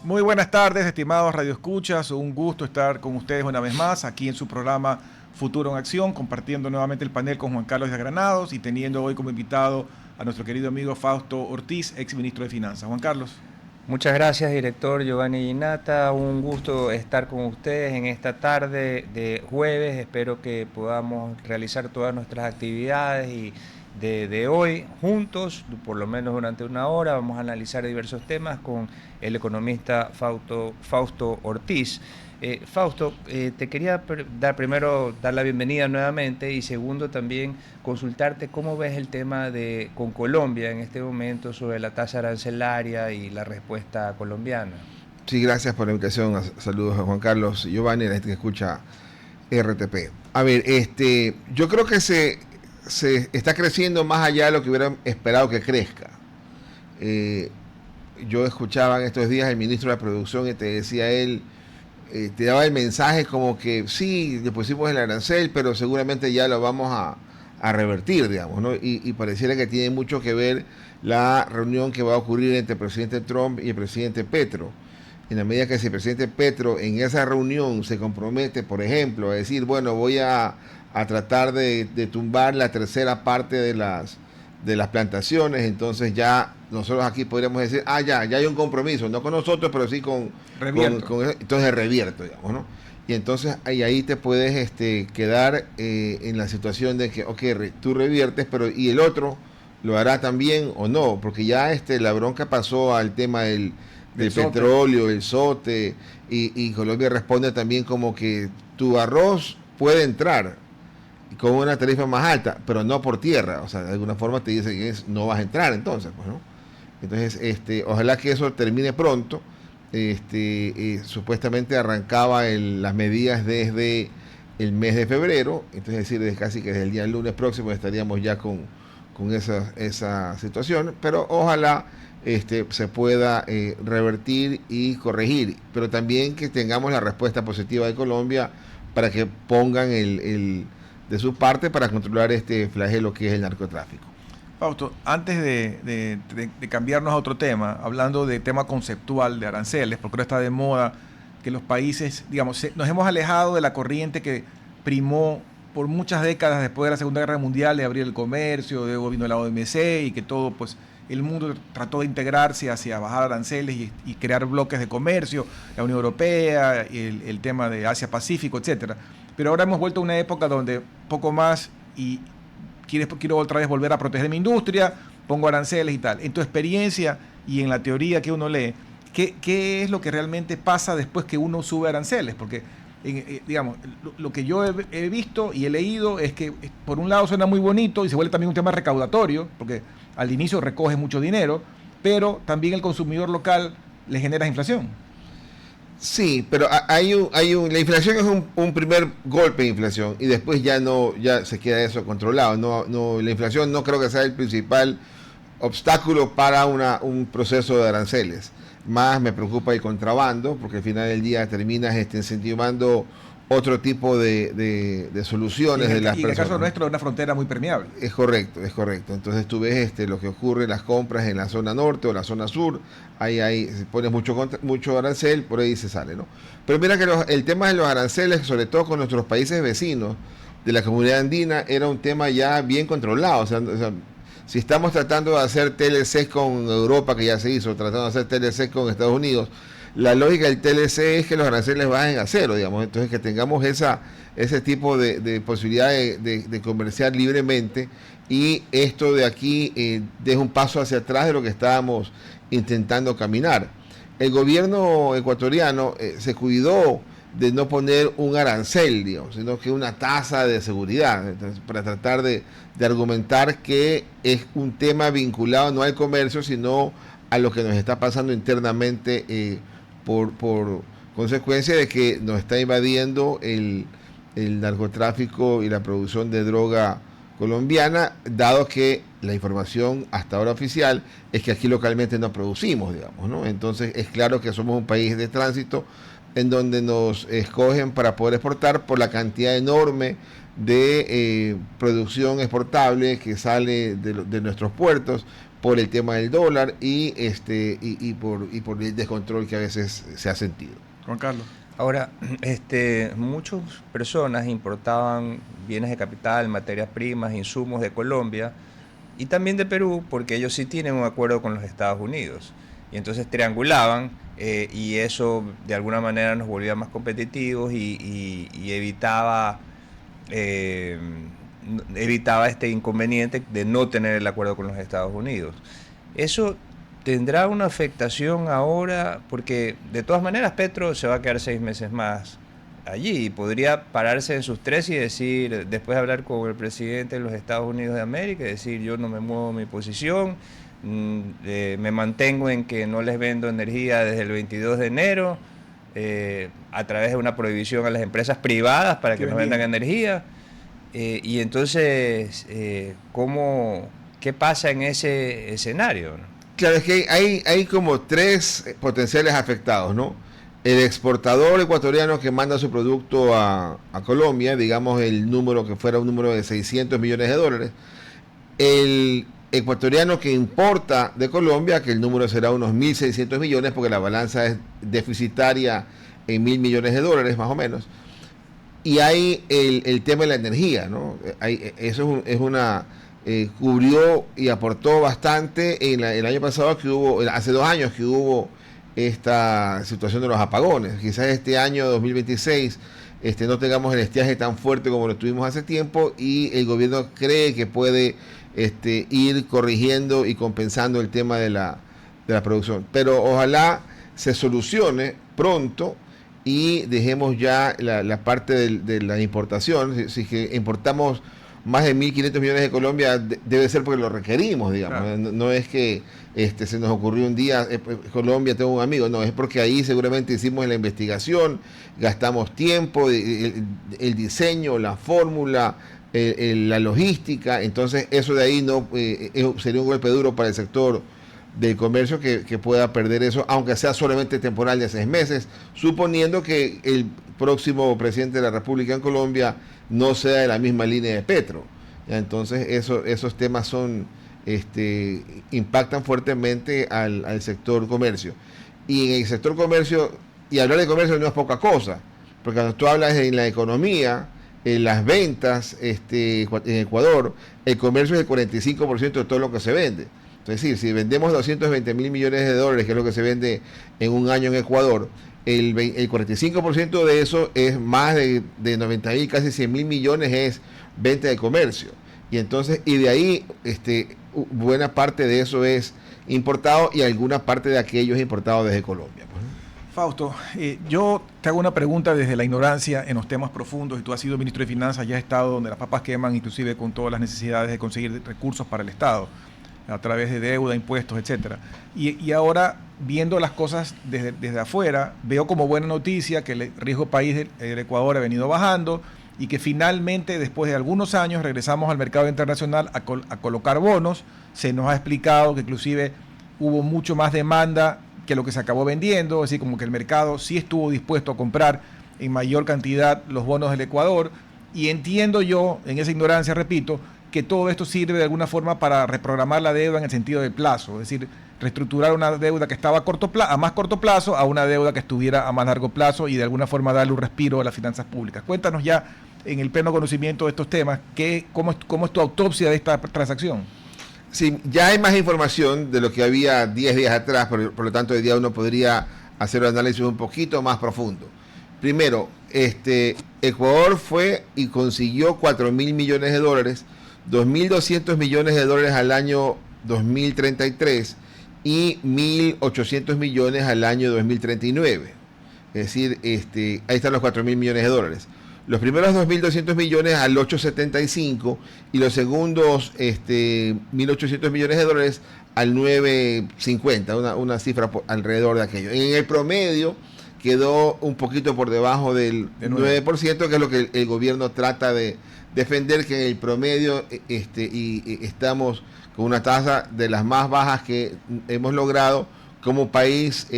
Muy buenas tardes, estimados radioescuchas. Un gusto estar con ustedes una vez más aquí en su programa Futuro en Acción, compartiendo nuevamente el panel con Juan Carlos de Granados y teniendo hoy como invitado a nuestro querido amigo Fausto Ortiz, ex ministro de Finanzas. Juan Carlos. Muchas gracias, director Giovanni Ginata. Un gusto estar con ustedes en esta tarde de jueves. Espero que podamos realizar todas nuestras actividades y de hoy juntos, por lo menos durante una hora. Vamos a analizar diversos temas con el economista Fausto Ortiz. Fausto, te quería dar la bienvenida nuevamente y segundo también consultarte cómo ves el tema con Colombia en este momento sobre la tasa arancelaria y la respuesta colombiana. Sí, gracias por la invitación. Saludos a Juan Carlos y Giovanni, la gente que escucha RTP. A ver, yo creo que se está creciendo más allá de lo que hubieran esperado que crezca. Yo escuchaba en estos días al ministro de la Producción y te decía él, te daba el mensaje como que sí, le pusimos el arancel, pero seguramente ya lo vamos a revertir, digamos, ¿no? Y pareciera que tiene mucho que ver la reunión que va a ocurrir entre el presidente Trump y el presidente Petro. En la medida que si el presidente Petro en esa reunión se compromete, por ejemplo, a decir, bueno, voy a tratar de tumbar la tercera parte de las plantaciones, entonces ya nosotros aquí podríamos decir, ya hay un compromiso, no con nosotros, pero sí con entonces revierto, digamos, ¿no? Y entonces ahí te puedes quedar en la situación de que, ok, tú reviertes, pero ¿y el otro lo hará también o no? Porque ya la bronca pasó al tema del petróleo, el SOTE, y Colombia responde también como que tu arroz puede entrar con una tarifa más alta, pero no por tierra, o sea, de alguna forma te dicen que no vas a entrar entonces, pues, ¿no? Entonces, ojalá que eso termine pronto. Supuestamente arrancaba las medidas desde el mes de febrero, entonces es decir, casi que desde el día lunes próximo estaríamos ya con esa situación, pero ojalá se pueda revertir y corregir, pero también que tengamos la respuesta positiva de Colombia para que pongan de su parte para controlar este flagelo que es el narcotráfico. Fausto, antes de cambiarnos a otro tema, hablando de tema conceptual de aranceles, porque ahora está de moda que los países, digamos, nos hemos alejado de la corriente que primó por muchas décadas después de la Segunda Guerra Mundial de abrir el comercio, luego vino la OMC y que todo, pues, el mundo trató de integrarse hacia bajar aranceles y crear bloques de comercio, la Unión Europea, el tema de Asia-Pacífico, etcétera. Pero ahora hemos vuelto a una época donde poco más y quiero otra vez volver a proteger mi industria, pongo aranceles y tal. En tu experiencia y en la teoría que uno lee, ¿qué es lo que realmente pasa después que uno sube aranceles? Porque, digamos, lo que yo he visto y he leído es que por un lado suena muy bonito y se vuelve también un tema recaudatorio, porque al inicio recoge mucho dinero, pero también el consumidor local le genera inflación. Sí, pero la inflación es un primer golpe de inflación y después ya se queda eso controlado. La inflación no creo que sea el principal obstáculo para un proceso de aranceles. Más me preocupa el contrabando, porque al final del día terminas incentivando otro tipo de soluciones de las personas. Y en el caso nuestro es una frontera muy permeable. Es correcto. Entonces tú ves lo que ocurre en las compras en la zona norte o la zona sur, ahí si pones mucho arancel, por ahí se sale, ¿no? Pero mira que el tema de los aranceles, sobre todo con nuestros países vecinos de la comunidad andina, era un tema ya bien controlado. O sea, si estamos tratando de hacer TLC con Europa, que ya se hizo, tratando de hacer TLC con Estados Unidos, la lógica del TLC es que los aranceles bajen a cero, digamos, entonces que tengamos ese tipo de posibilidad de comerciar libremente y esto de aquí deja un paso hacia atrás de lo que estábamos intentando caminar. El gobierno ecuatoriano se cuidó de no poner un arancel, digamos, sino que una tasa de seguridad, entonces, para tratar de argumentar que es un tema vinculado no al comercio, sino a lo que nos está pasando internamente por consecuencia de que nos está invadiendo el narcotráfico y la producción de droga colombiana, dado que la información hasta ahora oficial es que aquí localmente no producimos, digamos, ¿no? Entonces es claro que somos un país de tránsito en donde nos escogen para poder exportar por la cantidad enorme de producción exportable que sale de nuestros puertos, por el tema del dólar y por el descontrol que a veces se ha sentido. Juan Carlos. Ahora, muchas personas importaban bienes de capital, materias primas, insumos de Colombia y también de Perú, porque ellos sí tienen un acuerdo con los Estados Unidos. Y entonces triangulaban y eso de alguna manera nos volvía más competitivos y evitaba este inconveniente de no tener el acuerdo con los Estados Unidos. Eso tendrá una afectación ahora, porque de todas maneras Petro se va a quedar 6 meses más allí y podría pararse en sus 3 y decir, después de hablar con el presidente de los Estados Unidos de América, decir yo no me muevo mi posición, me mantengo en que no les vendo energía desde el 22 de enero a través de una prohibición a las empresas privadas para que nos vendan energía. Y entonces, ¿qué pasa en ese escenario, ¿no? Claro, es que hay como 3 potenciales afectados, ¿no? El exportador ecuatoriano que manda su producto a Colombia, digamos el número que fuera un número de 600 millones de dólares. El ecuatoriano que importa de Colombia, que el número será unos 1.600 millones, porque la balanza es deficitaria en 1.000 millones de dólares, más o menos. Y hay el tema de la energía, ¿no? Eso es una... cubrió y aportó bastante el año pasado hace 2 años que hubo esta situación de los apagones. Quizás este año 2026 no tengamos el estiaje tan fuerte como lo tuvimos hace tiempo y el gobierno cree que puede ir corrigiendo y compensando el tema de la producción. Pero ojalá se solucione pronto y dejemos ya la parte de la importación. Si que importamos más de 1.500 millones de Colombia, debe ser porque lo requerimos, digamos. Claro. No es que se nos ocurrió un día, Colombia, tengo un amigo, no, es porque ahí seguramente hicimos la investigación, gastamos tiempo, el diseño, la fórmula, la logística, entonces eso de ahí no sería un golpe duro para el sector del comercio que pueda perder eso, aunque sea solamente temporal de 6 meses, suponiendo que el próximo presidente de la República en Colombia no sea de la misma línea de Petro. Entonces esos temas impactan fuertemente al sector comercio. Y en el sector comercio, y hablar de comercio no es poca cosa, porque cuando tú hablas en la economía, en las ventas en Ecuador, el comercio es el 45% de todo lo que se vende. Es decir, si vendemos 220.000 millones de dólares, que es lo que se vende en un año en Ecuador, el 45% de eso es más de 90.000, casi 100.000 millones es venta de comercio. Y entonces, y de ahí, buena parte de eso es importado y alguna parte de aquello es importado desde Colombia. Fausto, yo te hago una pregunta desde la ignorancia en los temas profundos, y tú has sido ministro de Finanzas, ya has estado donde las papas queman, inclusive con todas las necesidades de conseguir recursos para el Estado, a través de deuda, impuestos, etcétera. Y ahora, viendo las cosas desde afuera, veo como buena noticia que el riesgo país del Ecuador ha venido bajando y que finalmente, después de algunos años, regresamos al mercado internacional a colocar bonos. Se nos ha explicado que inclusive hubo mucho más demanda que lo que se acabó vendiendo, es decir, como que el mercado sí estuvo dispuesto a comprar en mayor cantidad los bonos del Ecuador. Y entiendo yo, en esa ignorancia, repito, que todo esto sirve de alguna forma para reprogramar la deuda en el sentido del plazo, es decir, reestructurar una deuda que estaba a más corto plazo a una deuda que estuviera a más largo plazo y de alguna forma darle un respiro a las finanzas públicas. Cuéntanos ya, en el pleno conocimiento de estos temas, ¿cómo es tu autopsia de esta transacción? Sí, ya hay más información de lo que había 10 días atrás, por lo tanto hoy día uno podría hacer un análisis un poquito más profundo. Primero, Ecuador fue y consiguió 4.000 millones de dólares, 2.200 millones de dólares al año 2033 y 1.800 millones al año 2039. Es decir, ahí están los 4.000 millones de dólares. Los primeros 2.200 millones al 875 y los segundos 1.800 millones de dólares al 950, una cifra alrededor de aquello. En el promedio quedó un poquito por debajo del 9%, que es lo que el gobierno trata de defender, que en el promedio estamos con una tasa de las más bajas que hemos logrado como país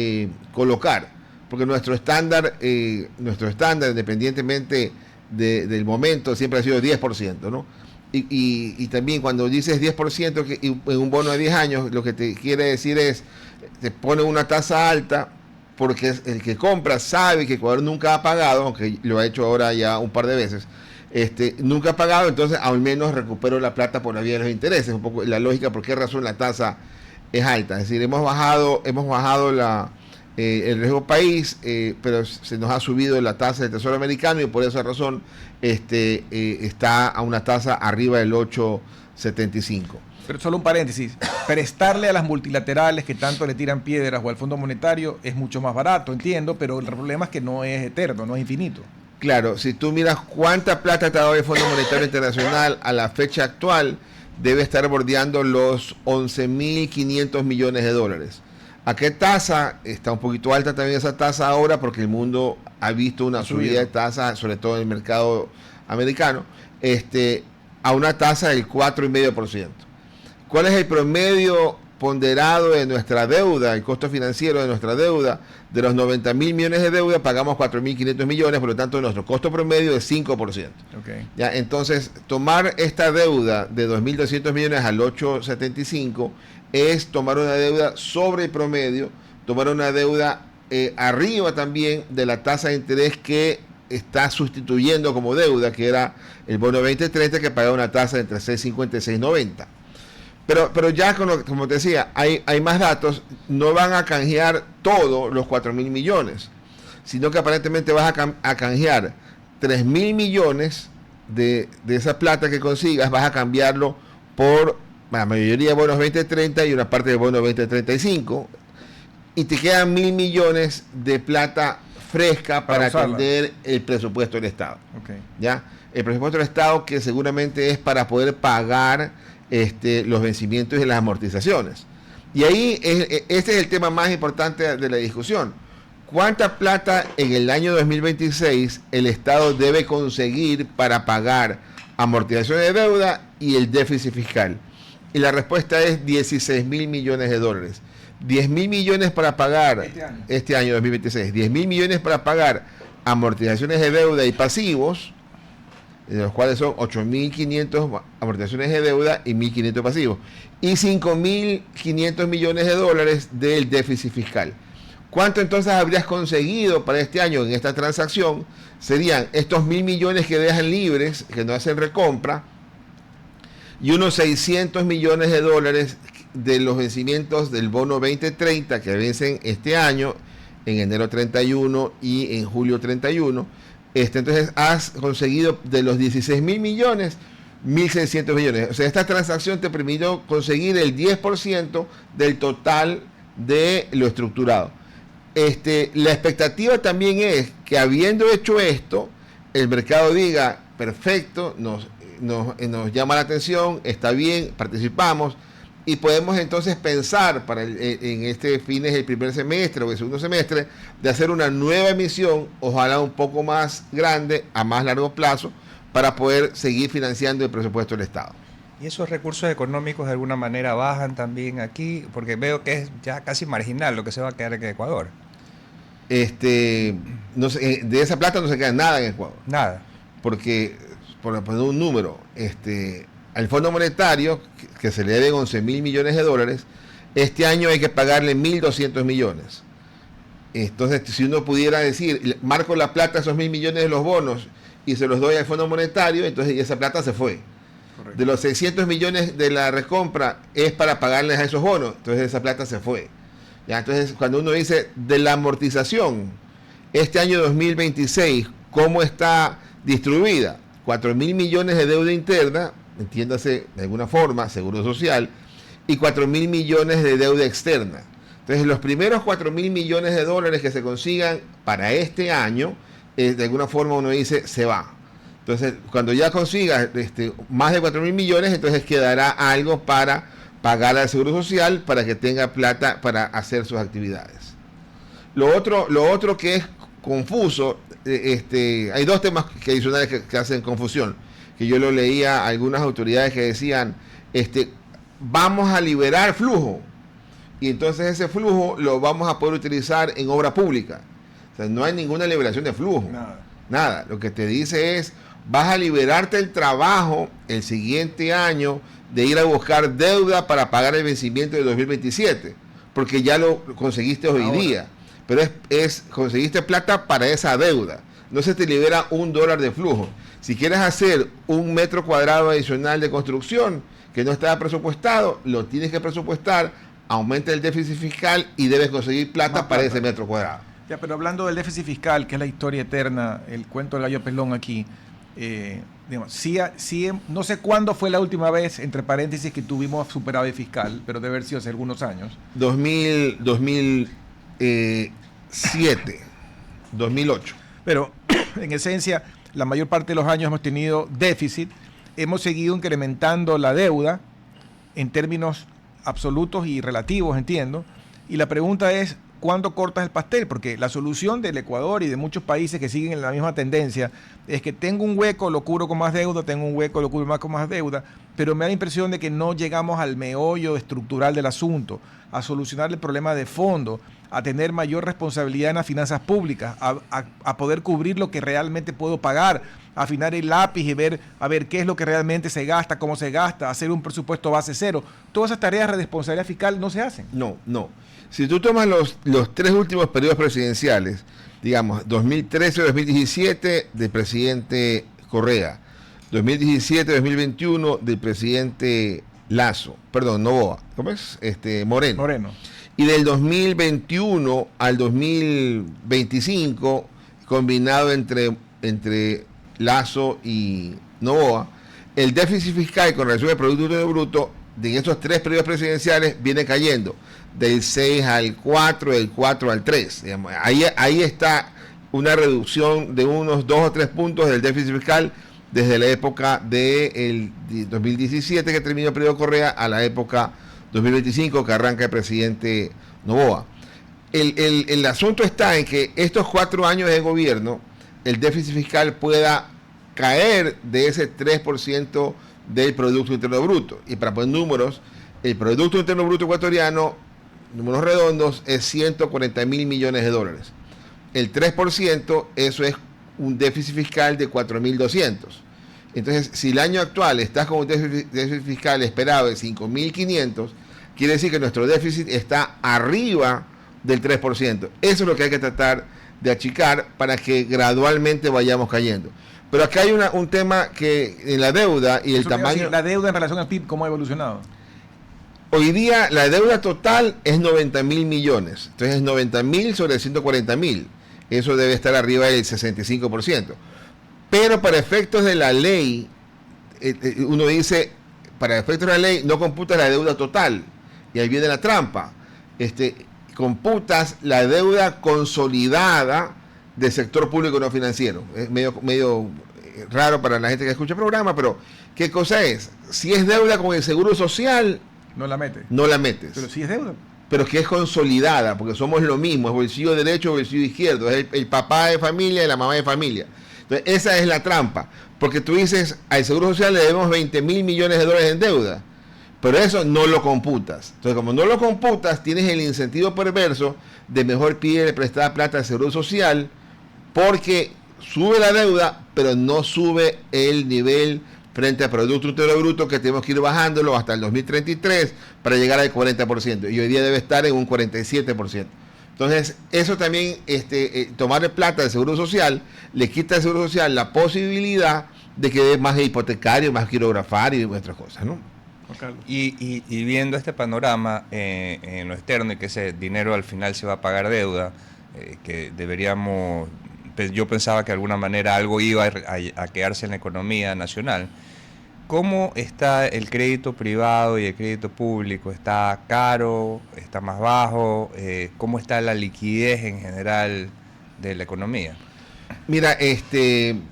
colocar, porque nuestro estándar independientemente del momento siempre ha sido 10%, ¿no? y también cuando dices 10% en un bono de 10 años, lo que te quiere decir es, te pone una tasa alta porque el que compra sabe que Ecuador nunca ha pagado, aunque lo ha hecho ahora ya un par de veces, nunca ha pagado, entonces al menos recupero la plata por la vía de los intereses. Un poco la lógica, por qué razón la tasa es alta. Es decir, hemos bajado el riesgo país, pero se nos ha subido la tasa del Tesoro americano y por esa razón está a una tasa arriba del 8.75. Pero solo un paréntesis, prestarle a las multilaterales que tanto le tiran piedras o al Fondo Monetario es mucho más barato, entiendo, pero el problema es que no es eterno, no es infinito. Claro, si tú miras cuánta plata te ha dado el Fondo Monetario Internacional a la fecha actual, debe estar bordeando los 11.500 millones de dólares. ¿A qué tasa? Está un poquito alta también esa tasa ahora porque el mundo ha visto una subida de tasas, sobre todo en el mercado americano, a una tasa del 4,5%. ¿Cuál es el promedio ponderado de nuestra deuda, el costo financiero de nuestra deuda? De los 90.000 millones de deuda pagamos 4.500 millones, por lo tanto nuestro costo promedio es 5%. Okay. ¿Ya? Entonces, tomar esta deuda de 2.200 millones al 8.75 es tomar una deuda sobre el promedio, tomar una deuda arriba también de la tasa de interés que está sustituyendo como deuda, que era el bono 2030, que pagaba una tasa entre 6.50 y 6.90. Pero ya, como te decía, hay más datos, no van a canjear todos los 4.000 millones, sino que aparentemente vas a canjear 3.000 millones de esa plata que consigas, vas a cambiarlo por la mayoría de bonos 2030 y una parte de bonos 2035, y te quedan 1.000 millones de plata fresca para atender el presupuesto del Estado. Okay. ¿Ya? El presupuesto del Estado, que seguramente es para poder pagar los vencimientos y las amortizaciones. Y ahí este es el tema más importante de la discusión. ¿Cuánta plata en el año 2026 el Estado debe conseguir para pagar amortizaciones de deuda y el déficit fiscal? Y la respuesta es 16.000 millones de dólares. 10.000 millones para pagar este año 2026. 10.000 millones para pagar amortizaciones de deuda y pasivos, de los cuales son 8.500 amortizaciones de deuda y 1.500 pasivos. Y 5.500 millones de dólares del déficit fiscal. ¿Cuánto entonces habrías conseguido para este año en esta transacción? Serían estos 1.000 millones que dejan libres, que no hacen recompra, y unos 600 millones de dólares de los vencimientos del bono 2030 que vencen este año, en enero 31 y en julio 31. Entonces has conseguido de los 16.000 millones, 1.600 millones. O sea, esta transacción te permitió conseguir el 10% del total de lo estructurado. La expectativa también es que habiendo hecho esto, el mercado diga, perfecto, nos llama la atención, está bien, participamos, y podemos entonces pensar en este fines del primer semestre o el segundo semestre de hacer una nueva emisión, ojalá un poco más grande, a más largo plazo, para poder seguir financiando el presupuesto del Estado. ¿Y esos recursos económicos de alguna manera bajan también aquí? Porque veo que es ya casi marginal lo que se va a quedar en Ecuador. No sé, de esa plata no se queda nada en Ecuador. Nada. Porque, por poner un número, al Fondo Monetario, que se le deben 11.000 millones de dólares, este año hay que pagarle 1.200 millones. Entonces, si uno pudiera decir, marco la plata, esos 1.000 millones de los bonos, y se los doy al Fondo Monetario, entonces esa plata se fue. Correcto. De los 600 millones de la recompra es para pagarles a esos bonos, entonces esa plata se fue. ¿Ya? Entonces, cuando uno dice de la amortización, este año 2026, ¿cómo está distribuida? 4.000 millones de deuda interna, entiéndase de alguna forma, seguro social, y 4.000 millones de deuda externa. Entonces, los primeros 4.000 millones de dólares que se consigan para este año, de alguna forma uno dice, se va. Entonces, cuando ya consiga más de 4.000 millones, entonces quedará algo para pagar al Seguro Social para que tenga plata para hacer sus actividades. Lo otro que es confuso, hay dos temas adicionales que hacen confusión, que yo lo leía a algunas autoridades que decían, vamos a liberar flujo, y entonces ese flujo lo vamos a poder utilizar en obra pública. O sea, no hay ninguna liberación de flujo. Nada. Nada, lo que te dice es, vas a liberarte el trabajo el siguiente año de ir a buscar deuda para pagar el vencimiento de 2027, porque ya lo conseguiste hoy día, pero conseguiste plata para esa deuda, no se te libera $1 de flujo. Si quieres hacer 1 metro cuadrado adicional de construcción que no estaba presupuestado, lo tienes que presupuestar, aumenta el déficit fiscal y debes conseguir plata para ese metro cuadrado. Ya, pero hablando del déficit fiscal, que es la historia eterna, el cuento del gallo pelón aquí, digamos, no sé cuándo fue la última vez, entre paréntesis, que tuvimos superávit fiscal, pero debe haber sido hace algunos años. 2007, 2008. Pero en esencia, la mayor parte de los años hemos tenido déficit, hemos seguido incrementando la deuda en términos absolutos y relativos, entiendo, y la pregunta es, ¿cuándo cortas el pastel? Porque la solución del Ecuador y de muchos países que siguen en la misma tendencia es que tengo un hueco, lo cubro con más deuda, tengo un hueco, lo cubro con más deuda, pero me da la impresión de que no llegamos al meollo estructural del asunto, a solucionar el problema de fondo, a tener mayor responsabilidad en las finanzas públicas, a poder cubrir lo que realmente puedo pagar, a afinar el lápiz y ver a ver qué es lo que realmente se gasta, cómo se gasta, hacer un presupuesto base cero. Todas esas tareas de responsabilidad fiscal no se hacen. No. Si tú tomas los 3 últimos periodos presidenciales, digamos, 2013-2017 del presidente Correa, 2017-2021 del presidente Novoa, ¿cómo es? Moreno. Y del 2021 al 2025, combinado entre Lasso y Novoa, el déficit fiscal con relación al Producto Interno Bruto de esos 3 periodos presidenciales viene cayendo del 6 al 4, del 4 al 3. Digamos. Ahí está una reducción de unos 2 o 3 puntos del déficit fiscal desde la época del 2017 que terminó el periodo Correa a la época 2025 que arranca el presidente Novoa. El asunto está en que estos 4 años de gobierno el déficit fiscal pueda caer de ese 3% del Producto Interno Bruto. Y para poner números, el Producto Interno Bruto ecuatoriano, números redondos, es 140.000 millones de dólares. El 3%, eso es un déficit fiscal de 4.200. Entonces, si el año actual estás con un déficit fiscal esperado de 5.500, quiere decir que nuestro déficit está arriba del 3%. Eso es lo que hay que tratar de achicar para que gradualmente vayamos cayendo. Pero acá hay un tema que en la deuda y el tamaño... La deuda en relación al PIB, ¿cómo ha evolucionado? Hoy día la deuda total es 90.000 millones. Entonces 90.000 sobre 140.000. Eso debe estar arriba del 65%. Pero para efectos de la ley, uno dice, para efectos de la ley no computas la deuda total. Y ahí viene la trampa. Computas la deuda consolidada del sector público no financiero. Es medio raro para la gente que escucha el programa, pero ¿qué cosa es? Si es deuda con el Seguro Social, no la metes. Pero si es deuda. Pero que es consolidada, porque somos lo mismo, es bolsillo derecho, bolsillo izquierdo, es el papá de familia y la mamá de familia. Entonces, esa es la trampa, porque tú dices, al Seguro Social le debemos 20.000 millones de dólares en deuda, pero eso no lo computas. Entonces, como no lo computas, tienes el incentivo perverso de mejor pedirle prestada plata al Seguro Social, porque sube la deuda, pero no sube el nivel frente al Producto Interno Bruto, que tenemos que ir bajándolo hasta el 2033 para llegar al 40%, y hoy día debe estar en un 47%. Entonces, eso también, tomarle plata del Seguro Social, le quita al Seguro Social la posibilidad de que dé más hipotecario, más quirografario y otras cosas, ¿no? Y viendo este panorama en lo externo y que ese dinero al final se va a pagar deuda, que deberíamos... Yo pensaba que de alguna manera algo iba a quedarse en la economía nacional. ¿Cómo está el crédito privado y el crédito público? ¿Está caro? ¿Está más bajo? ¿Cómo está la liquidez en general de la economía? Mira, en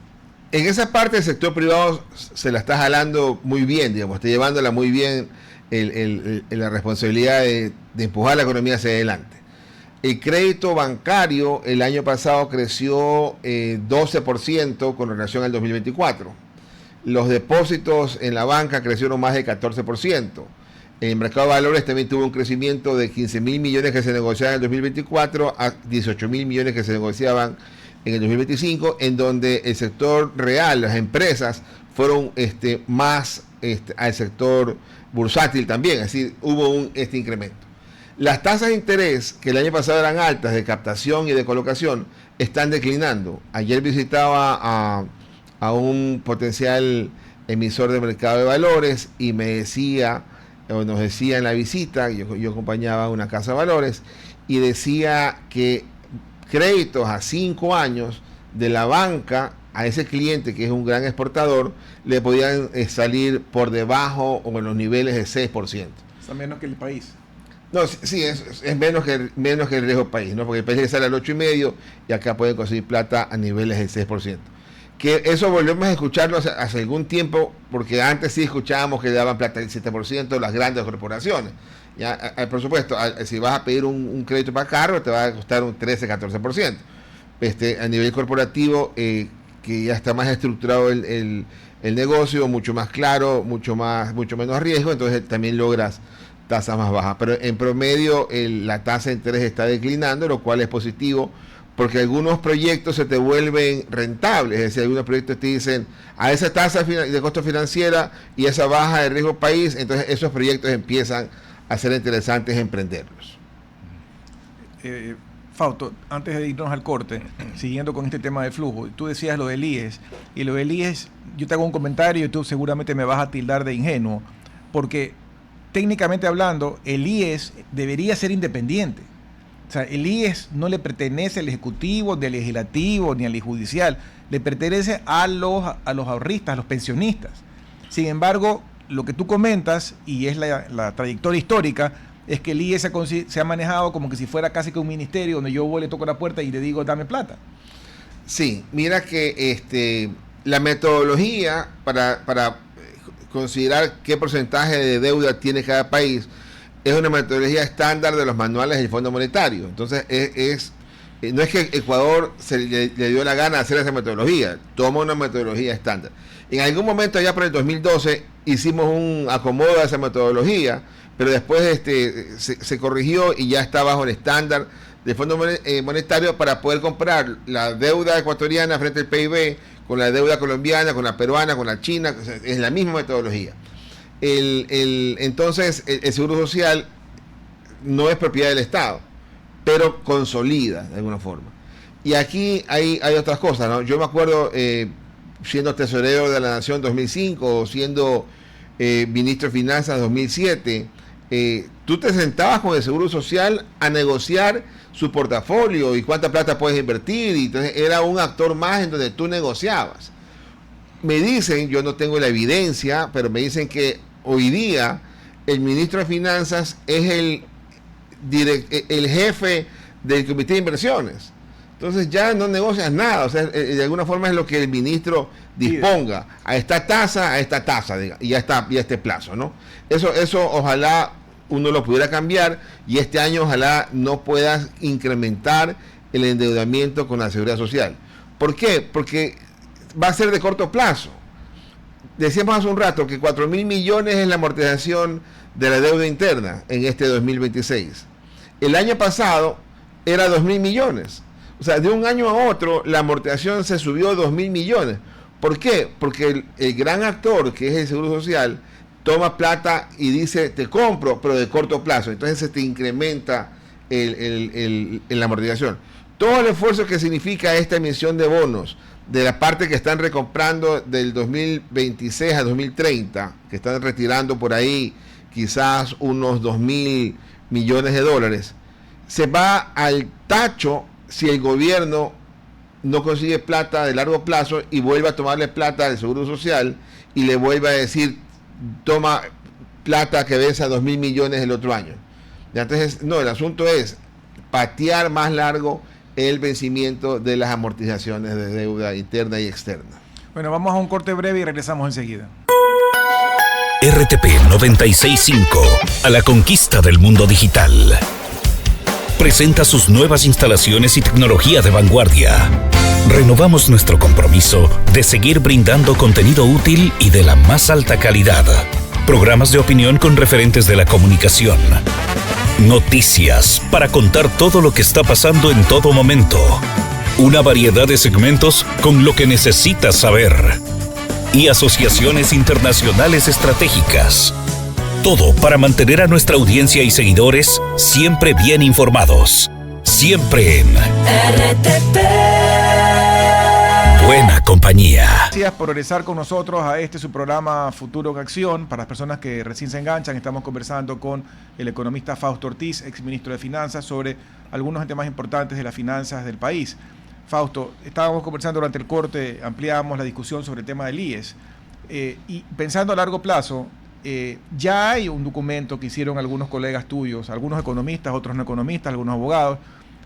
esa parte del sector privado se la está jalando muy bien, digamos, está llevándola muy bien la responsabilidad de empujar la economía hacia adelante. El crédito bancario el año pasado creció 12% con relación al 2024. Los depósitos en la banca crecieron más del 14%. El mercado de valores también tuvo un crecimiento de 15.000 millones que se negociaban en el 2024 a 18.000 millones que se negociaban en el 2025, en donde el sector real, las empresas, fueron más al sector bursátil también, es decir, hubo un incremento. Las tasas de interés, que el año pasado eran altas de captación y de colocación, están declinando. Ayer visitaba a un potencial emisor de mercado de valores y me decía, o nos decía en la visita, yo acompañaba a una casa de valores, y decía que créditos a 5 años de la banca a ese cliente, que es un gran exportador, le podían salir por debajo o en los niveles de 6%. Es menos que el país. No, sí, es menos que el riesgo país, ¿no? Porque el país le sale al 8,5% y acá pueden conseguir plata a niveles del 6%. Que eso volvemos a escucharlo hace algún tiempo, porque antes sí escuchábamos que le daban plata del 7% las grandes corporaciones. Ya, por supuesto, si vas a pedir un crédito para carro, te va a costar un 13-14%. A nivel corporativo, que ya está más estructurado el negocio, mucho más claro, mucho menos riesgo, entonces también logras tasas más bajas. Pero en promedio la tasa de interés está declinando, lo cual es positivo, porque algunos proyectos se te vuelven rentables, es decir, algunos proyectos te dicen a esa tasa de costo financiera y esa baja de riesgo país, entonces esos proyectos empiezan a ser interesantes emprenderlos. Fausto, antes de irnos al corte, siguiendo con este tema de flujo, tú decías lo del IES, y lo del IES, yo te hago un comentario y tú seguramente me vas a tildar de ingenuo, porque técnicamente hablando, el IES debería ser independiente. O sea, el IES no le pertenece al Ejecutivo, ni al Legislativo, ni al Judicial, le pertenece a los ahorristas, a los pensionistas. Sin embargo, lo que tú comentas, y es la trayectoria histórica, es que el IES se ha manejado como que si fuera casi que un ministerio donde yo voy, le toco la puerta y le digo, dame plata. Sí, mira que la metodología para considerar qué porcentaje de deuda tiene cada país es una metodología estándar de los manuales del Fondo Monetario. Entonces, no es que Ecuador le dio la gana de hacer esa metodología, toma una metodología estándar. En algún momento, ya por el 2012, hicimos un acomodo de esa metodología, pero después se corrigió y ya está bajo el estándar del Fondo Monetario para poder comparar la deuda ecuatoriana frente al PIB con la deuda colombiana, con la peruana, con la china, es la misma metodología. Entonces, el Seguro Social no es propiedad del Estado, pero consolida de alguna forma. Y aquí hay otras cosas, ¿no? Yo me acuerdo, siendo tesorero de la Nación en 2005, o siendo ministro de Finanzas en 2007, tú te sentabas con el Seguro Social a negociar su portafolio y cuánta plata puedes invertir, y entonces era un actor más en donde tú negociabas. Me dicen, yo no tengo la evidencia, pero me dicen que hoy día el ministro de Finanzas es el jefe del Comité de Inversiones. Entonces ya no negocias nada, o sea, de alguna forma es lo que el ministro disponga, a esta tasa, y ya está, y a este plazo, ¿no? Eso ojalá uno lo pudiera cambiar, y este año ojalá no puedas incrementar el endeudamiento con la Seguridad Social. ¿Por qué? Porque va a ser de corto plazo. Decíamos hace un rato que 4.000 millones es la amortización de la deuda interna en este 2026. El año pasado era 2.000 millones. O sea, de un año a otro la amortización se subió a 2.000 millones. ¿Por qué? Porque el gran actor, que es el Seguro Social, toma plata y dice, te compro, pero de corto plazo. Entonces se te incrementa la amortización. Todo el esfuerzo que significa esta emisión de bonos, de la parte que están recomprando del 2026 a 2030, que están retirando por ahí quizás unos 2.000 millones de dólares, se va al tacho si el gobierno no consigue plata de largo plazo y vuelve a tomarle plata del Seguro Social y le vuelve a decir, toma plata que vence a 2.000 millones el otro año. Entonces, no, el asunto es patear más largo el vencimiento de las amortizaciones de deuda interna y externa. Bueno, vamos a un corte breve y regresamos enseguida. RTP 96.5, a la conquista del mundo digital. Presenta sus nuevas instalaciones y tecnología de vanguardia. Renovamos nuestro compromiso de seguir brindando contenido útil y de la más alta calidad. Programas de opinión con referentes de la comunicación. Noticias para contar todo lo que está pasando en todo momento. Una variedad de segmentos con lo que necesitas saber. Y asociaciones internacionales estratégicas. Todo para mantener a nuestra audiencia y seguidores siempre bien informados. Siempre en RTP. Buena compañía. Gracias por regresar con nosotros a su programa Futuro en Acción. Para las personas que recién se enganchan, estamos conversando con el economista Fausto Ortiz, exministro de Finanzas, sobre algunos temas importantes de las finanzas del país. Fausto, estábamos conversando durante el corte, ampliamos la discusión sobre el tema del IES. Y pensando a largo plazo, ya hay un documento que hicieron algunos colegas tuyos, algunos economistas, otros no economistas, algunos abogados,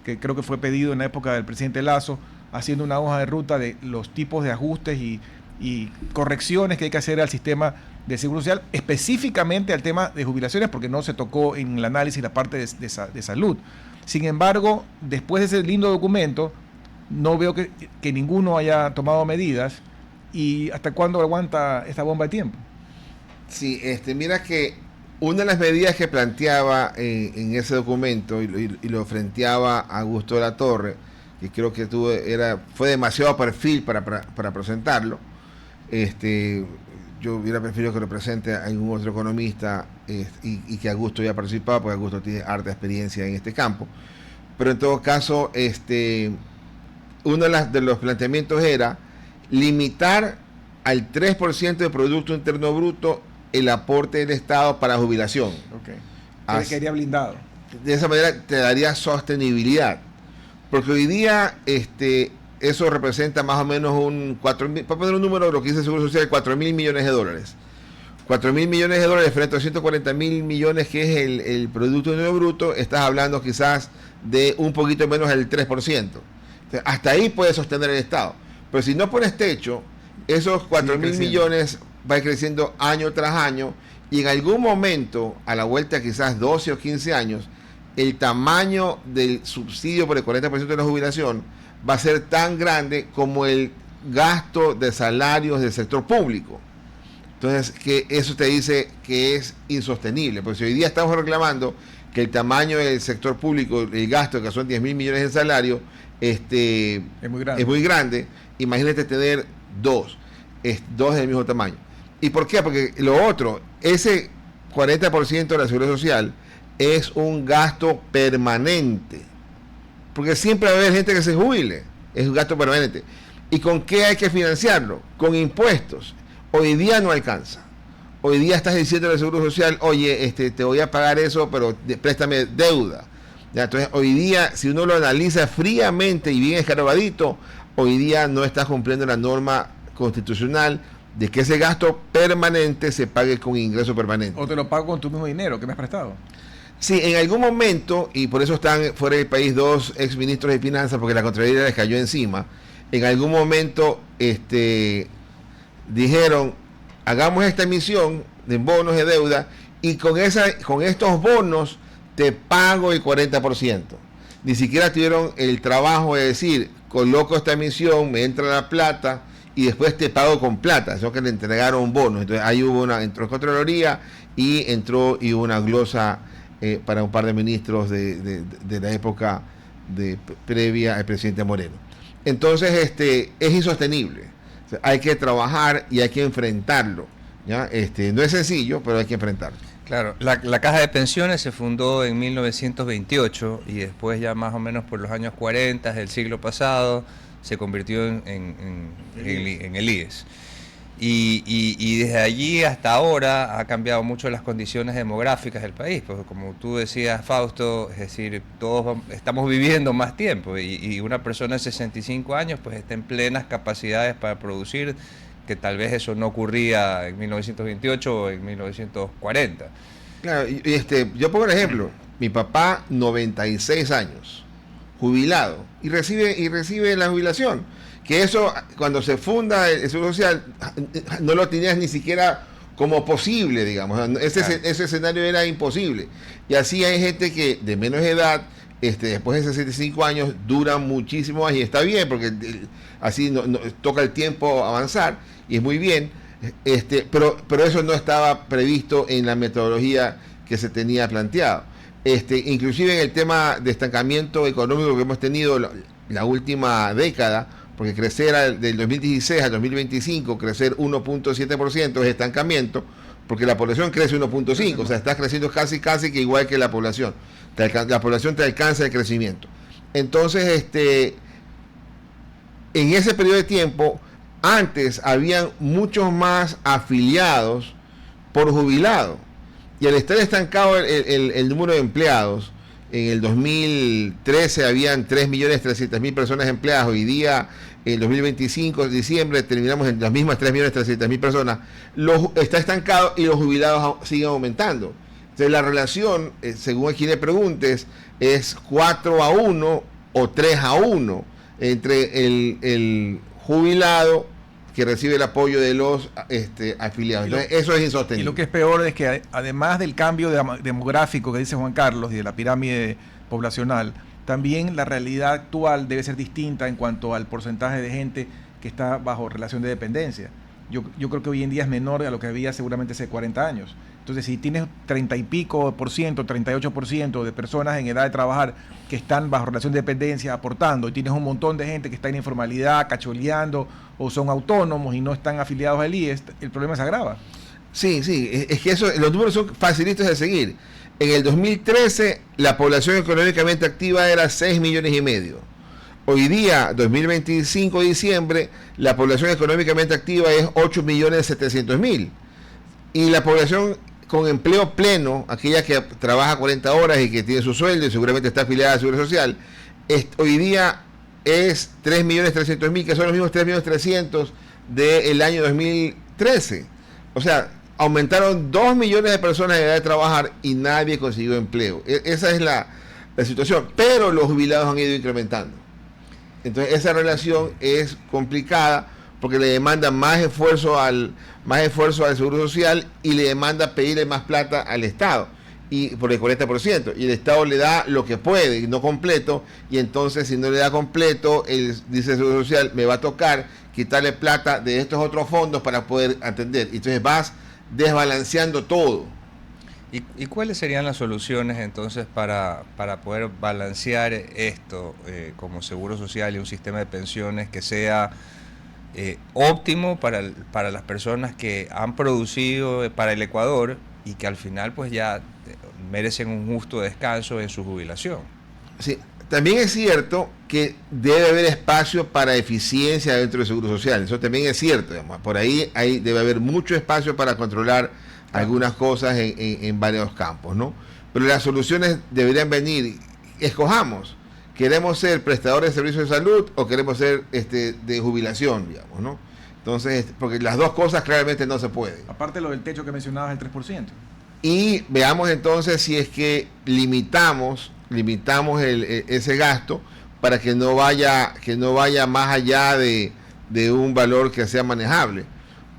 que creo que fue pedido en la época del presidente Lasso, haciendo una hoja de ruta de los tipos de ajustes y correcciones que hay que hacer al sistema de seguro social, específicamente al tema de jubilaciones, porque no se tocó en el análisis la parte de salud. Sin embargo, después de ese lindo documento, no veo que ninguno haya tomado medidas. ¿Y hasta cuándo aguanta esta bomba de tiempo? Sí, mira que una de las medidas que planteaba en ese documento y lo frenteaba Augusto de la Torre, que creo que fue demasiado perfil para presentarlo. Yo hubiera preferido que lo presente a algún otro economista y que Augusto haya participado, porque Augusto tiene harta experiencia en este campo. Pero en todo caso, uno de los planteamientos era limitar al 3% del Producto Interno Bruto el aporte del Estado para jubilación. Okay. Quedaría blindado. De esa manera te daría sostenibilidad. Porque hoy día eso representa más o menos para poner un número, lo que dice el Seguro Social, 4.000 millones de dólares. 4.000 millones de dólares frente a 140.000 millones que es el Producto Interno Bruto, estás hablando quizás de un poquito menos del 3%. Entonces, hasta ahí puede sostener el Estado. Pero si no pones techo, esos 4.000 millones va creciendo año tras año y en algún momento, a la vuelta quizás 12 o 15 años, el tamaño del subsidio por el 40% de la jubilación va a ser tan grande como el gasto de salarios del sector público. Entonces, que eso te dice que es insostenible, porque si hoy día estamos reclamando que el tamaño del sector público, el gasto que son 10.000 millones de salario, es muy grande, imagínate tener dos del mismo tamaño. ¿Y por qué? Porque lo otro, ese 40% de la seguridad social es un gasto permanente, porque siempre va a haber gente que se jubile, es un gasto permanente. ¿Y con qué hay que financiarlo? Con impuestos. Hoy día no alcanza. Hoy día estás diciendo al Seguro Social, oye, te voy a pagar eso, pero préstame deuda. ¿Ya? Entonces, hoy día, si uno lo analiza fríamente y bien escarbadito, hoy día no estás cumpliendo la norma constitucional de que ese gasto permanente se pague con ingreso permanente. O te lo pago con tu mismo dinero que me has prestado. Sí, en algún momento, y por eso están fuera del país dos exministros de Finanzas, porque la Contraloría les cayó encima, en algún momento dijeron, hagamos esta emisión de bonos de deuda y con estos bonos te pago el 40%. Ni siquiera tuvieron el trabajo de decir, coloco esta emisión, me entra la plata y después te pago con plata, sino que le entregaron bonos. Entonces ahí entró Contraloría y hubo una glosa para un par de ministros de la época previa al presidente Moreno. Entonces es insostenible. O sea, hay que trabajar y hay que enfrentarlo, ¿ya? No es sencillo, pero hay que enfrentarlo. Claro, la Caja de Pensiones se fundó en 1928 y después ya más o menos por los años 40 del siglo pasado se convirtió en el IES. Y desde allí hasta ahora ha cambiado mucho las condiciones demográficas del país, porque como tú decías, Fausto, es decir, todos estamos viviendo más tiempo y una persona de 65 años pues está en plenas capacidades para producir, que tal vez eso no ocurría en 1928 o en 1940. Claro, yo pongo el ejemplo, mi papá 96 años, jubilado, y recibe la jubilación. Que eso, cuando se funda el Seguro Social, no lo tenías ni siquiera como posible, digamos. Ese escenario era imposible. Y así hay gente que de menos edad, después de 65 años, dura muchísimo más y está bien, porque así no toca el tiempo avanzar y es muy bien. Pero eso no estaba previsto en la metodología que se tenía planteado. Inclusive en el tema de estancamiento económico que hemos tenido la última década, porque crecer del 2016 al 2025, crecer 1.7% es estancamiento, porque la población crece 1.5%, o sea, está creciendo casi que igual que la población. La población te alcanza el crecimiento. Entonces, en ese periodo de tiempo, antes habían muchos más afiliados por jubilado. Y al estar estancado el número de empleados, en el 2013 habían 3.300.000 personas empleadas. Hoy día, en 2025, en diciembre, terminamos en las mismas 3.300.000 personas. Está estancado y los jubilados siguen aumentando. Entonces la relación, según a quien le preguntes, es 4-1 o 3-1 entre el jubilado que recibe el apoyo de los afiliados. Entonces, eso es insostenible. Y lo que es peor es que además del cambio demográfico que dice Juan Carlos y de la pirámide poblacional, también la realidad actual debe ser distinta en cuanto al porcentaje de gente que está bajo relación de dependencia. Yo creo que hoy en día es menor a lo que había seguramente hace 40 años. Entonces, si tienes 30 y pico por ciento, 38% de personas en edad de trabajar que están bajo relación de dependencia aportando, y tienes un montón de gente que está en informalidad, cacholeando, o son autónomos y no están afiliados al IES, el problema se agrava. Sí, es que los números son facilitos de seguir. En el 2013, la población económicamente activa era 6,5 millones. Hoy día, 2025 de diciembre, la población económicamente activa es 8,700,000. Y la población con empleo pleno, aquella que trabaja 40 horas y que tiene su sueldo y seguramente está afiliada a la Seguridad Social, hoy día es 3,300,000, que son los mismos 3,300,000 del año 2013. O sea, aumentaron 2 millones de personas en edad de trabajar y nadie consiguió empleo. Esa es la situación. Pero los jubilados han ido incrementando. Entonces esa relación es complicada porque le demanda más esfuerzo al Seguro Social y le demanda pedirle más plata al Estado, y por el 40%, y el Estado le da lo que puede, no completo, y entonces si no le da completo, dice el Seguro Social, me va a tocar quitarle plata de estos otros fondos para poder atender. Entonces vas desbalanceando todo. ¿Y cuáles serían las soluciones entonces para poder balancear esto como Seguro Social y un sistema de pensiones que sea óptimo para las personas que han producido para el Ecuador y que al final pues ya merecen un justo descanso en su jubilación? Sí, también es cierto que debe haber espacio para eficiencia dentro del Seguro Social. Eso también es cierto, digamos. Por ahí debe haber mucho espacio para controlar algunas cosas en varios campos, ¿no? Pero las soluciones deberían venir. Escojamos. ¿Queremos ser prestadores de servicios de salud o queremos ser de jubilación, digamos, ¿no? Entonces, porque las dos cosas claramente no se pueden. Aparte lo del techo que mencionabas, el 3%. Y veamos entonces si es que limitamos ese gasto para que no vaya más allá de un valor que sea manejable.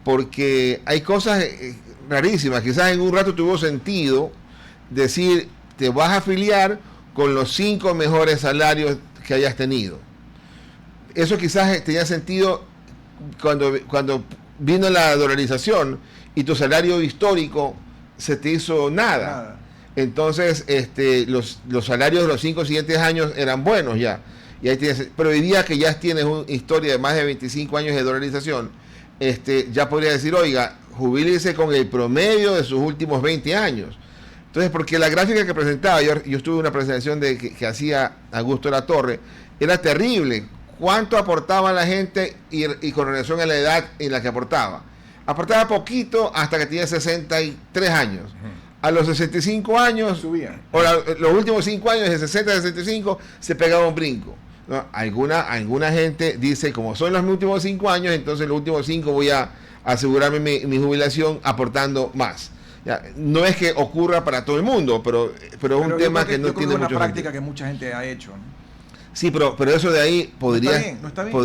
Porque hay cosas rarísimas. Quizás en un rato tuvo sentido decir, te vas a afiliar con los 5 mejores salarios que hayas tenido. Eso quizás tenía sentido cuando vino la dolarización y tu salario histórico se te hizo nada. Entonces los salarios de los 5 siguientes años eran buenos ya. Y ahí tienes, pero hoy día que ya tienes una historia de más de 25 años de dolarización, ya podría decir, oiga, jubílese con el promedio de sus últimos 20 años. Entonces, porque la gráfica que presentaba, yo estuve en una presentación que hacía Augusto Latorre, era terrible. ¿Cuánto aportaba la gente y con relación a la edad en la que aportaba? Aportaba poquito hasta que tenía 63 años. A los 65 años, subía. Los últimos 5 años, de 60 a 65, se pegaba un brinco, ¿no? Alguna gente dice, como son los últimos 5 años, entonces los últimos 5 voy a asegurarme mi jubilación aportando más. Ya, no es que ocurra para todo el mundo, pero es un tema que no tiene mucho una práctica que mucha gente ha hecho, ¿no? Sí, pero eso de ahí podrías... ¿No está bien?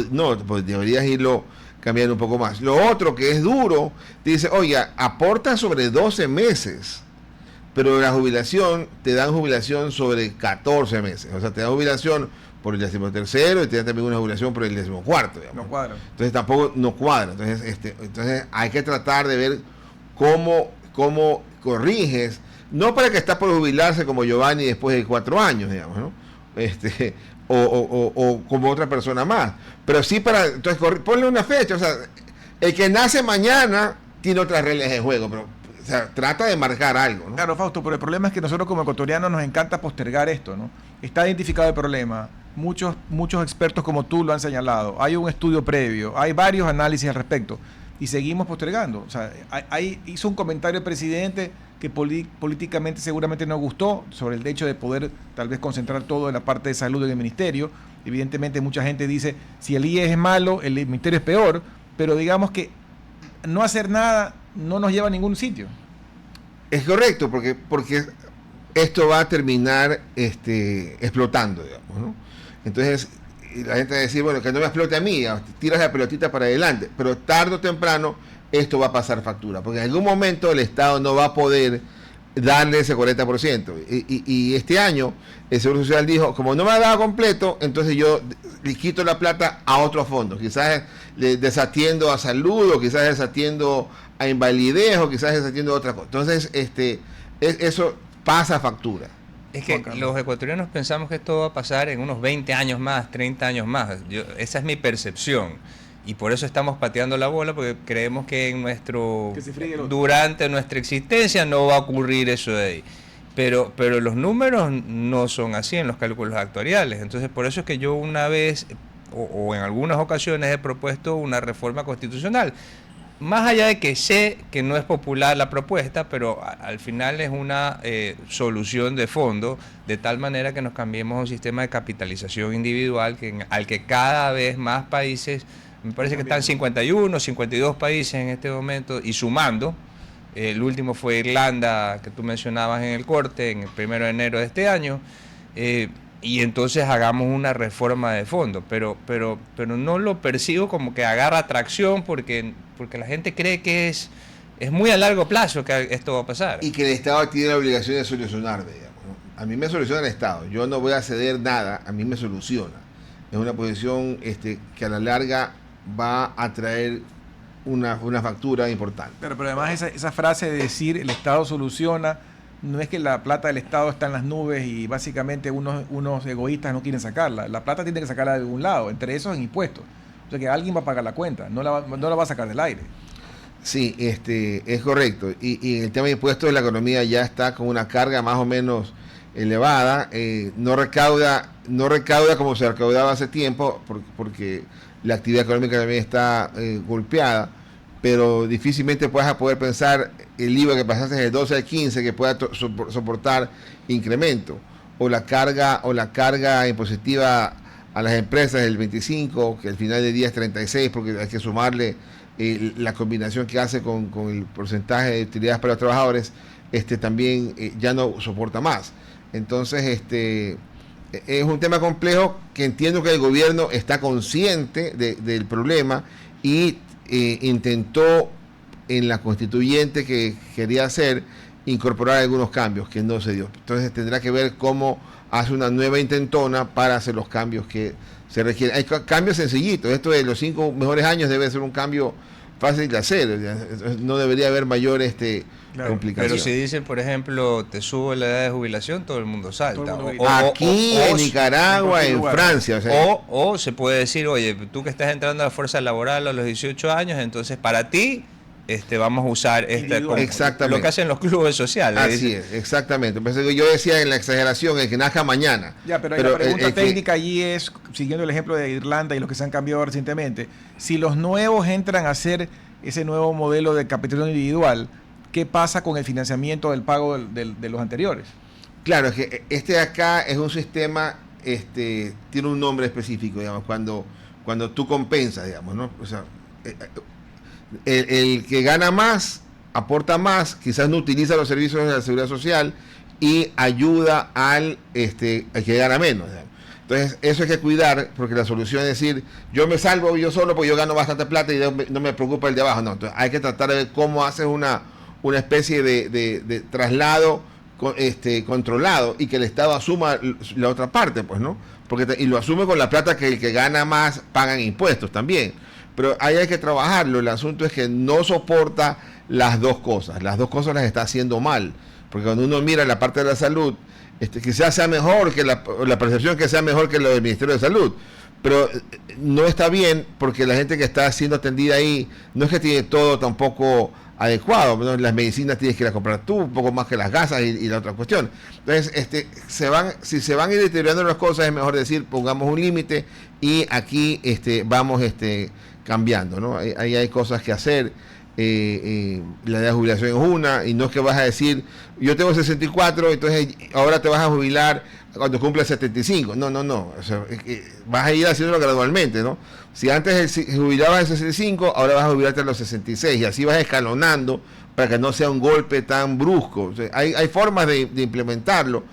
Pues deberías irlo cambiando un poco más. Lo otro que es duro, dice, oye, aporta sobre 12 meses, pero la jubilación, te dan jubilación sobre 14 meses. O sea, te dan jubilación por el 13º y te dan también una jubilación por el 14º, digamos. No cuadra. Entonces tampoco no cuadra. Entonces hay que tratar de ver cómo corriges, no para que está por jubilarse como Giovanni después de 4 años, digamos, ¿no? o como otra persona más. Pero sí entonces ponle una fecha, o sea, el que nace mañana tiene otras reglas de juego, pero o sea, trata de marcar algo, ¿no? Claro, Fausto, pero el problema es que nosotros como ecuatorianos nos encanta postergar esto, ¿no? Está identificado el problema, muchos expertos como tú lo han señalado, hay un estudio previo, hay varios análisis al respecto, y seguimos postergando. O sea, hizo un comentario el presidente que políticamente seguramente no gustó sobre el hecho de poder tal vez concentrar todo en la parte de salud en el ministerio. Evidentemente mucha gente dice, si el IES es malo, el ministerio es peor, pero digamos que no hacer nada no nos lleva a ningún sitio. Es correcto, porque esto va a terminar explotando, digamos, ¿no? Entonces, la gente va a decir, bueno, que no me explote a mí, tiras la pelotita para adelante, pero tarde o temprano esto va a pasar factura, porque en algún momento el Estado no va a poder darle ese 40%. Y este año el Seguro Social dijo, como no me ha dado completo, entonces yo le quito la plata a otros fondos, quizás desatiendo a salud, o quizás desatiendo a invalidez, o quizás desatiendo a otra cosa. Entonces, eso pasa factura. Es que los ecuatorianos pensamos que esto va a pasar en unos 20 años más, 30 años más. Esa es mi percepción. Y por eso estamos pateando la bola, porque creemos que durante nuestra existencia no va a ocurrir eso de ahí. Pero los números no son así en los cálculos actuariales. Entonces, por eso es que yo una vez, o en algunas ocasiones, he propuesto una reforma constitucional. Más allá de que sé que no es popular la propuesta, pero al final es una solución de fondo, de tal manera que nos cambiemos a un sistema de capitalización individual al que cada vez más países, me parece que están 51, 52 países en este momento, y sumando. El último fue Irlanda, que tú mencionabas en el corte, en el 1 de enero de este año. Y entonces hagamos una reforma de fondo, pero no lo percibo como que agarra tracción, porque la gente cree que es muy a largo plazo que esto va a pasar. Y que el Estado tiene la obligación de solucionar, digamos, ¿no? A mí me soluciona el Estado, yo no voy a ceder nada, a mí me soluciona. Es una posición que a la larga va a traer una factura importante. Pero además esa frase de decir el Estado soluciona, no es que la plata del Estado está en las nubes y básicamente unos egoístas no quieren sacarla. La plata tiene que sacarla de algún lado, entre esos en impuestos. O sea que alguien va a pagar la cuenta, no la va a sacar del aire. Sí, es correcto. Y en el tema de impuestos, la economía ya está con una carga más o menos elevada. No recauda como se recaudaba hace tiempo, porque la actividad económica también está golpeada. Pero difícilmente vas a poder pensar el IVA que pasaste del 12 al 15 que pueda soportar incremento, o la carga impositiva a las empresas del 25, que al final del día es 36, porque hay que sumarle la combinación que hace con el porcentaje de utilidades para los trabajadores, también ya no soporta más. Entonces, es un tema complejo que entiendo que el gobierno está consciente del problema y intentó en la constituyente que quería hacer incorporar algunos cambios que no se dio. Entonces tendrá que ver cómo hace una nueva intentona para hacer los cambios que se requieren. Hay cambios sencillitos. Esto de los 5 mejores años debe ser un cambio fácil de hacer. No debería haber mayor complicación. Pero si dicen, por ejemplo, te subo la edad de jubilación, todo el mundo salta. Aquí en Nicaragua, en Francia. O sea, o se puede decir, oye, tú que estás entrando a la fuerza laboral a los 18 años, entonces para ti vamos a usar lo que hacen los clubes sociales. Así es, exactamente. Yo decía en la exageración, el que nazca mañana. Ya, pero la pregunta técnica allí es, siguiendo el ejemplo de Irlanda y los que se han cambiado recientemente, si los nuevos entran a hacer ese nuevo modelo de capitalización individual, ¿qué pasa con el financiamiento del pago de los anteriores? Claro, es que de acá es un sistema, tiene un nombre específico, digamos, cuando tú compensas, digamos, ¿no? O sea, el que gana más, aporta más, quizás no utiliza los servicios de la seguridad social y ayuda al que gana menos, digamos. Entonces, eso hay que cuidar, porque la solución es decir, yo me salvo yo solo porque yo gano bastante plata y no me preocupa el de abajo. No, entonces hay que tratar de ver cómo haces una especie de traslado controlado y que el Estado asuma la otra parte, pues, ¿no? Y lo asume con la plata que el que gana más paga en impuestos también. Pero ahí hay que trabajarlo. El asunto es que no soporta las dos cosas. Las dos cosas las está haciendo mal. porque cuando uno mira la parte de la salud, quizás sea mejor que la percepción que sea mejor que lo del Ministerio de Salud, pero no está bien porque la gente que está siendo atendida ahí no es que tiene todo tampoco adecuado, ¿no? Las medicinas tienes que ir a comprar tú, un poco más que las gasas y la otra cuestión. Entonces, si se van a ir deteriorando las cosas, es mejor decir, pongamos un límite y aquí vamos cambiando, ¿no? Ahí hay cosas que hacer. La edad de jubilación es una, y no es que vas a decir, yo tengo 64, entonces ahora te vas a jubilar cuando cumpla 75. No. O sea, vas a ir haciéndolo gradualmente, ¿no? Si antes jubilabas a 65, ahora vas a jubilarte a los 66, y así vas escalonando para que no sea un golpe tan brusco. O sea, hay formas de implementarlo,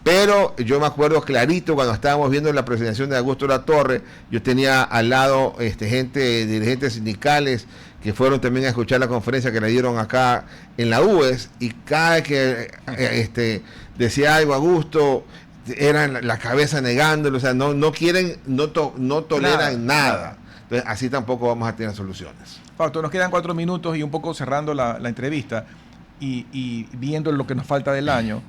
pero yo me acuerdo clarito cuando estábamos viendo la presentación de Augusto Latorre, yo tenía al lado dirigentes sindicales que fueron también a escuchar la conferencia que le dieron acá en la UES, y cada vez que decía algo Augusto, era la cabeza negándolo, o sea, no quieren, no toleran nada. Entonces, así tampoco vamos a tener soluciones. Fausto, nos quedan 4 minutos y un poco cerrando la entrevista y viendo lo que nos falta del año.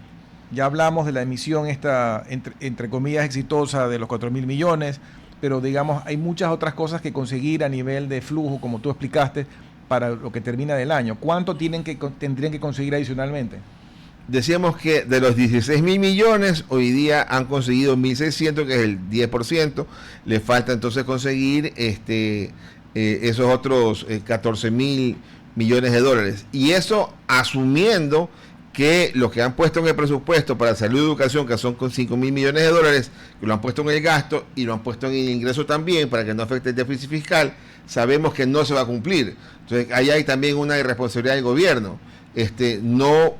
Ya hablamos de la emisión esta, entre comillas, exitosa de los 4.000 millones, pero digamos, hay muchas otras cosas que conseguir a nivel de flujo, como tú explicaste, para lo que termina del año. ¿Cuánto tendrían que conseguir adicionalmente? Decíamos que de los 16.000 millones, hoy día han conseguido 1.600, que es el 10%. Le falta entonces conseguir esos otros 14.000 millones de dólares. Y eso asumiendo que lo que han puesto en el presupuesto para salud y educación, que son con 5.000 millones de dólares, que lo han puesto en el gasto y lo han puesto en el ingreso también, para que no afecte el déficit fiscal, sabemos que no se va a cumplir. Entonces, ahí hay también una irresponsabilidad del gobierno. No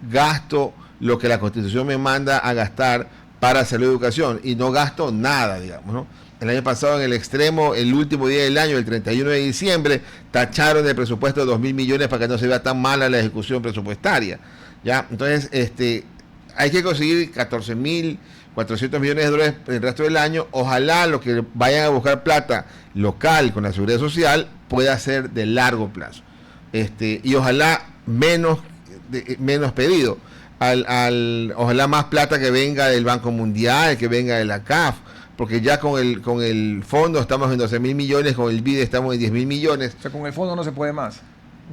gasto lo que la Constitución me manda a gastar para salud y educación, y no gasto nada, digamos, ¿no? El año pasado, en el extremo, el último día del año, el 31 de diciembre, tacharon el presupuesto de 2.000 millones para que no se vea tan mala la ejecución presupuestaria. ¿Ya? Entonces, hay que conseguir 14.400 millones de dólares el resto del año. Ojalá los que vayan a buscar plata local con la seguridad social pueda ser de largo plazo. Y ojalá menos pedido. Ojalá más plata que venga del Banco Mundial, que venga de la CAF, porque ya con el fondo estamos en 12.000 millones, con el BID estamos en 10.000 millones. O sea, con el fondo no se puede más.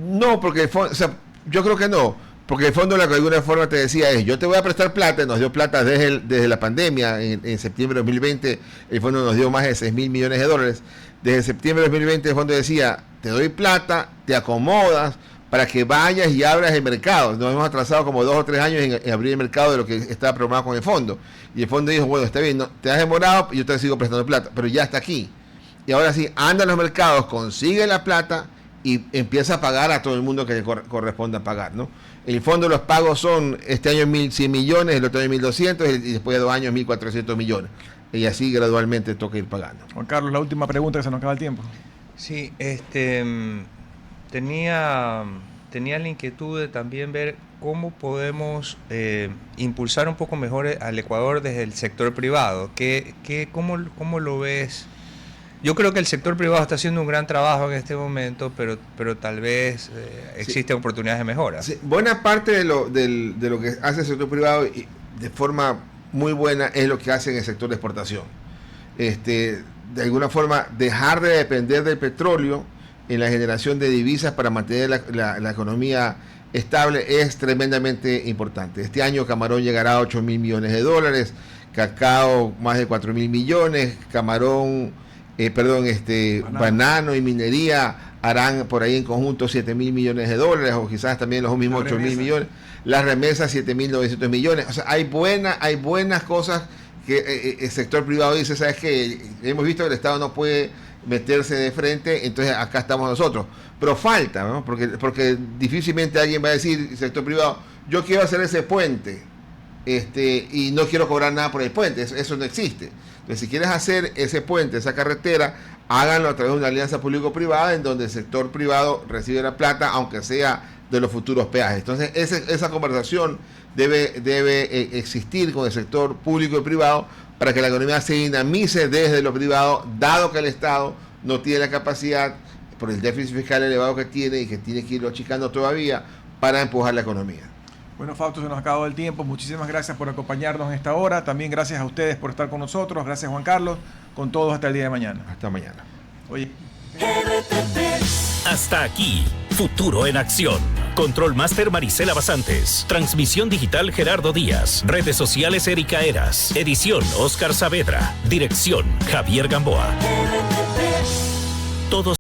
No, porque el fondo, o sea, yo creo que no. Porque el fondo, de alguna forma te decía, yo te voy a prestar plata. Nos dio plata desde la pandemia. En septiembre de 2020 el fondo nos dio más de 6.000 millones de dólares. Desde septiembre de 2020 el fondo decía, te doy plata, te acomodas para que vayas y abras el mercado. Nos hemos atrasado como 2 o 3 años en abrir el mercado de lo que estaba programado con el fondo. Y el fondo dijo, bueno, está bien, no, te has demorado, yo te sigo prestando plata, pero ya está aquí. Y ahora sí, anda a los mercados, consigue la plata y empieza a pagar a todo el mundo que le corresponda pagar, ¿no? El fondo, los pagos son este año 1.100 millones, el otro año 1.200 y después de 2 años 1.400 millones. Y así gradualmente toca ir pagando. Juan Carlos, la última pregunta, que se nos acaba el tiempo. Sí, tenía la inquietud de también ver cómo podemos impulsar un poco mejor al Ecuador desde el sector privado. ¿Cómo lo ves? Yo creo que el sector privado está haciendo un gran trabajo en este momento, pero tal vez existen oportunidades de mejora. Sí, buena parte de lo que hace el sector privado, y de forma muy buena, es lo que hace en el sector de exportación. De alguna forma, dejar de depender del petróleo en la generación de divisas para mantener la economía estable es tremendamente importante. Este año camarón llegará a 8.000 millones de dólares, cacao más de 4.000 millones, banano y minería harán por ahí en conjunto 7.000 millones de dólares, o quizás también los mismos 8.000 millones. Las remesas 7.900 millones. O sea, hay buenas cosas que el sector privado dice, ¿sabes qué? Hemos visto que el Estado no puede meterse de frente, entonces acá estamos nosotros. Pero falta, ¿no? Porque difícilmente alguien va a decir, el sector privado, yo quiero hacer ese puente, y no quiero cobrar nada por el puente. Eso no existe. Entonces, si quieres hacer ese puente, esa carretera, háganlo a través de una alianza público-privada en donde el sector privado recibe la plata, aunque sea de los futuros peajes. Entonces, esa conversación debe existir con el sector público y privado para que la economía se dinamice desde lo privado, dado que el Estado no tiene la capacidad, por el déficit fiscal elevado que tiene y que tiene que irlo achicando todavía, para empujar la economía. Bueno, Fausto, se nos ha acabado el tiempo. Muchísimas gracias por acompañarnos en esta hora. También gracias a ustedes por estar con nosotros. Gracias, Juan Carlos. Con todos hasta el día de mañana. Hasta mañana. Oye. Hasta aquí, Futuro en Acción. Control Master Marisela Basantes. Transmisión digital Gerardo Díaz. Redes sociales Erika Eras. Edición Oscar Saavedra. Dirección Javier Gamboa. Todos